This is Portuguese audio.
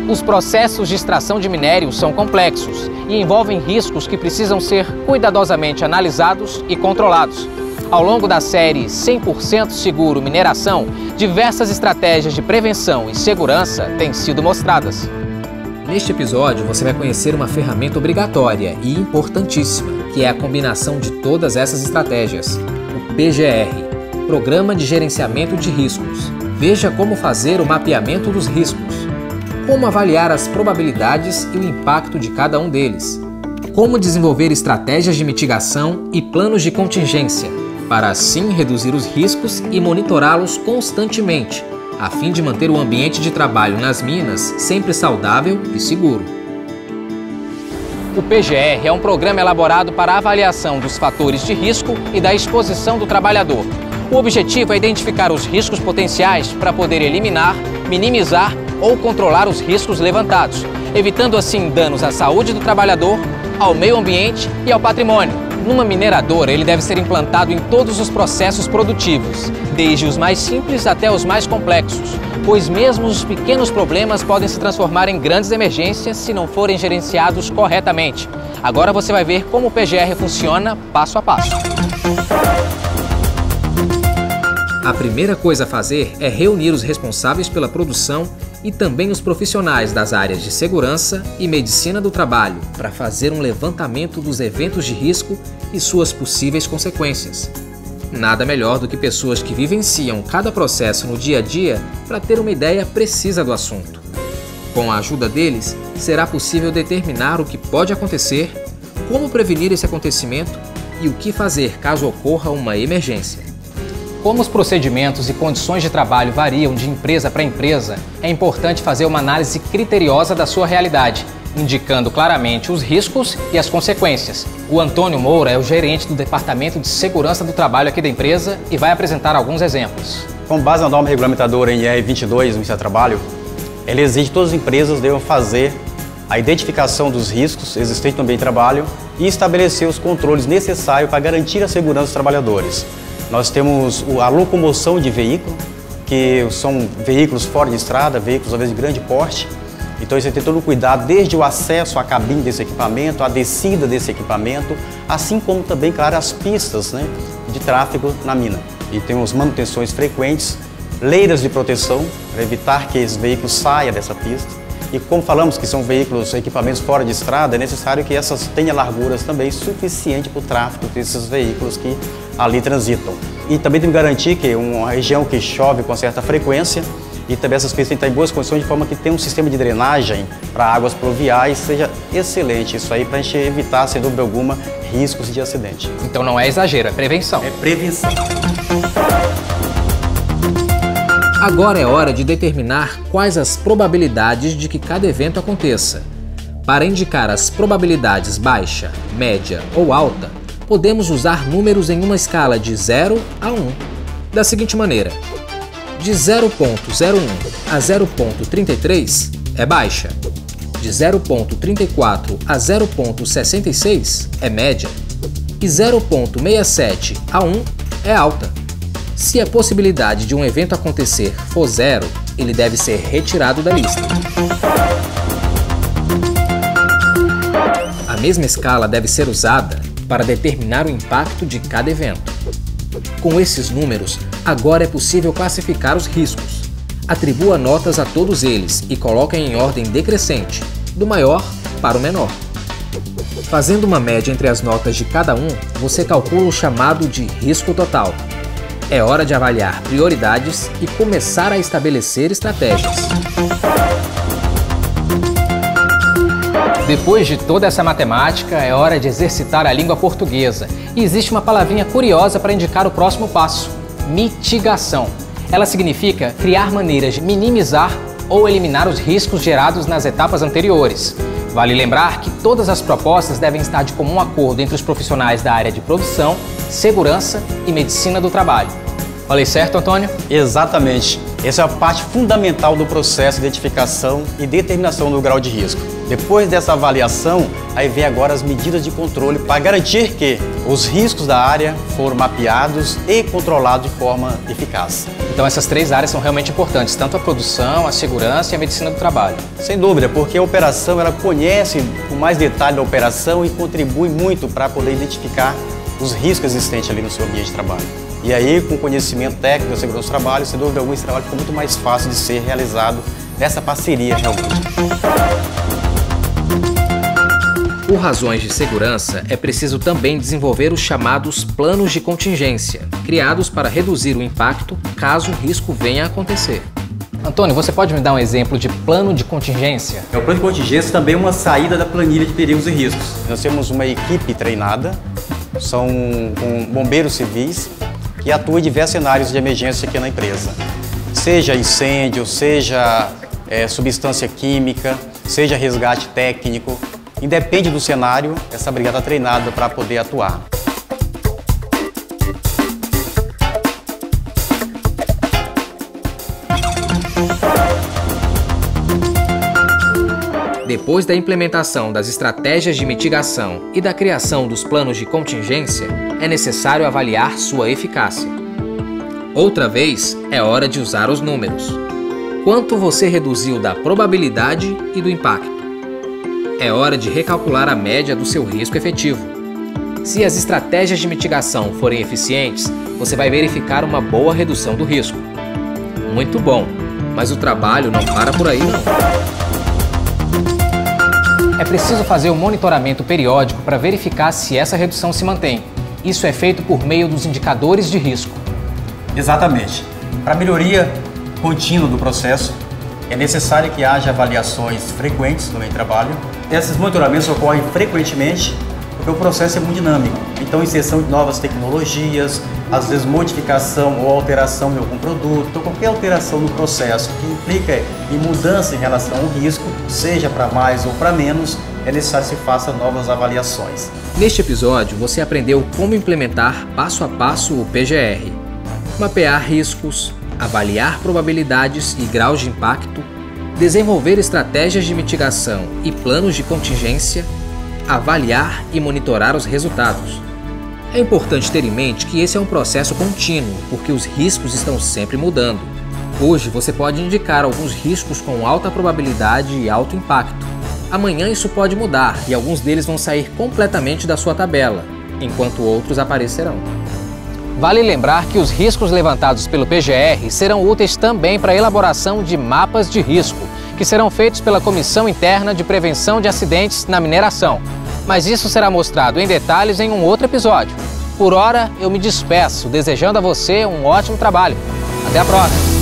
Os processos de extração de minério são complexos e envolvem riscos que precisam ser cuidadosamente analisados e controlados. Ao longo da série 100% Seguro Mineração, diversas estratégias de prevenção e segurança têm sido mostradas. Neste episódio, você vai conhecer uma ferramenta obrigatória e importantíssima, que é a combinação de todas essas estratégias, o PGR, Programa de Gerenciamento de Riscos. Veja como fazer o mapeamento dos riscos, como avaliar as probabilidades e o impacto de cada um deles, como desenvolver estratégias de mitigação e planos de contingência, para assim reduzir os riscos e monitorá-los constantemente, a fim de manter o ambiente de trabalho nas minas sempre saudável e seguro. O PGR é um programa elaborado para a avaliação dos fatores de risco e da exposição do trabalhador. O objetivo é identificar os riscos potenciais para poder eliminar, minimizar ou controlar os riscos levantados, evitando assim danos à saúde do trabalhador, ao meio ambiente e ao patrimônio. Numa mineradora, ele deve ser implantado em todos os processos produtivos, desde os mais simples até os mais complexos, pois mesmo os pequenos problemas podem se transformar em grandes emergências se não forem gerenciados corretamente. Agora você vai ver como o PGR funciona passo a passo. A primeira coisa a fazer é reunir os responsáveis pela produção e também os profissionais das áreas de segurança e medicina do trabalho para fazer um levantamento dos eventos de risco e suas possíveis consequências. Nada melhor do que pessoas que vivenciam cada processo no dia a dia para ter uma ideia precisa do assunto. Com a ajuda deles, será possível determinar o que pode acontecer, como prevenir esse acontecimento e o que fazer caso ocorra uma emergência. Como os procedimentos e condições de trabalho variam de empresa para empresa, é importante fazer uma análise criteriosa da sua realidade, indicando claramente os riscos e as consequências. O Antônio Moura é o gerente do Departamento de Segurança do Trabalho aqui da empresa e vai apresentar alguns exemplos. Com base na norma regulamentadora NR 22 do Ministério do Trabalho, ele exige que todas as empresas devam fazer a identificação dos riscos existentes no ambiente de trabalho e estabelecer os controles necessários para garantir a segurança dos trabalhadores. Nós temos a locomoção de veículo, que são veículos fora de estrada, veículos às vezes de grande porte. Então você tem todo o cuidado desde o acesso à cabine desse equipamento, a descida desse equipamento, assim como também, claro, as pistas, né, de tráfego na mina. E temos manutenções frequentes, leiras de proteção para evitar que esses veículos saiam dessa pista. E como falamos que são veículos, equipamentos fora de estrada, é necessário que essas tenham larguras também suficiente para o tráfego desses veículos que ali transitam. E também tem que garantir que uma região que chove com certa frequência e também essas pistas têm que estar em boas condições, de forma que tenha um sistema de drenagem para águas pluviais seja excelente. Isso aí para a gente evitar, sem dúvida alguma, riscos de acidente. Então não é exagero, é prevenção. É prevenção. Agora é hora de determinar quais as probabilidades de que cada evento aconteça. Para indicar as probabilidades baixa, média ou alta, podemos usar números em uma escala de 0 a 1, da seguinte maneira: de 0,01 a 0,33 é baixa, de 0,34 a 0,66 é média e 0,67 a 1 é alta. Se a possibilidade de um evento acontecer for 0, ele deve ser retirado da lista. A mesma escala deve ser usada para determinar o impacto de cada evento. Com esses números, agora é possível classificar os riscos. Atribua notas a todos eles e coloque em ordem decrescente, do maior para o menor. Fazendo uma média entre as notas de cada um, você calcula o chamado de risco total. É hora de avaliar prioridades e começar a estabelecer estratégias. Depois de toda essa matemática, é hora de exercitar a língua portuguesa. E existe uma palavrinha curiosa para indicar o próximo passo: mitigação. Ela significa criar maneiras de minimizar ou eliminar os riscos gerados nas etapas anteriores. Vale lembrar que todas as propostas devem estar de comum acordo entre os profissionais da área de produção, segurança e medicina do trabalho. Falei certo, Antônio? Exatamente. Essa é a parte fundamental do processo de identificação e determinação do grau de risco. Depois dessa avaliação, aí vem agora as medidas de controle para garantir que os riscos da área foram mapeados e controlados de forma eficaz. Então essas três áreas são realmente importantes, tanto a produção, a segurança e a medicina do trabalho. Sem dúvida, porque a operação ela conhece com mais detalhe da operação e contribui muito para poder identificar os riscos existentes ali no seu ambiente de trabalho. E aí, com conhecimento técnico da segurança do trabalho, sem dúvida alguma, esse trabalho fica muito mais fácil de ser realizado nessa parceria realmente. Por razões de segurança, é preciso também desenvolver os chamados planos de contingência, criados para reduzir o impacto caso o risco venha a acontecer. Antônio, você pode me dar um exemplo de plano de contingência? O plano de contingência também é uma saída da planilha de perigos e riscos. Nós temos uma equipe treinada, são com bombeiros civis, que atua em diversos cenários de emergência aqui na empresa. Seja incêndio, seja substância química, seja resgate técnico. Independe do cenário, essa brigada está treinada para poder atuar. Depois da implementação das estratégias de mitigação e da criação dos planos de contingência, é necessário avaliar sua eficácia. Outra vez, é hora de usar os números. Quanto você reduziu da probabilidade e do impacto? É hora de recalcular a média do seu risco efetivo. Se as estratégias de mitigação forem eficientes, você vai verificar uma boa redução do risco. Muito bom, mas o trabalho não para por aí não. É preciso fazer um monitoramento periódico para verificar se essa redução se mantém. Isso é feito por meio dos indicadores de risco. Exatamente. Para a melhoria contínua do processo, é necessário que haja avaliações frequentes no meio de trabalho. Esses monitoramentos ocorrem frequentemente porque o processo é muito dinâmico. Então, inserção de novas tecnologias, às vezes modificação ou alteração de algum produto, então qualquer alteração no processo que implica em mudança em relação ao risco, seja para mais ou para menos, é necessário que se faça novas avaliações. Neste episódio, você aprendeu como implementar passo a passo o PGR, mapear riscos, avaliar probabilidades e graus de impacto, desenvolver estratégias de mitigação e planos de contingência, avaliar e monitorar os resultados. É importante ter em mente que esse é um processo contínuo, porque os riscos estão sempre mudando. Hoje você pode indicar alguns riscos com alta probabilidade e alto impacto. Amanhã isso pode mudar e alguns deles vão sair completamente da sua tabela, enquanto outros aparecerão. Vale lembrar que os riscos levantados pelo PGR serão úteis também para a elaboração de mapas de risco, que serão feitos pela Comissão Interna de Prevenção de Acidentes na Mineração. Mas isso será mostrado em detalhes em um outro episódio. Por hora, eu me despeço, desejando a você um ótimo trabalho. Até a próxima!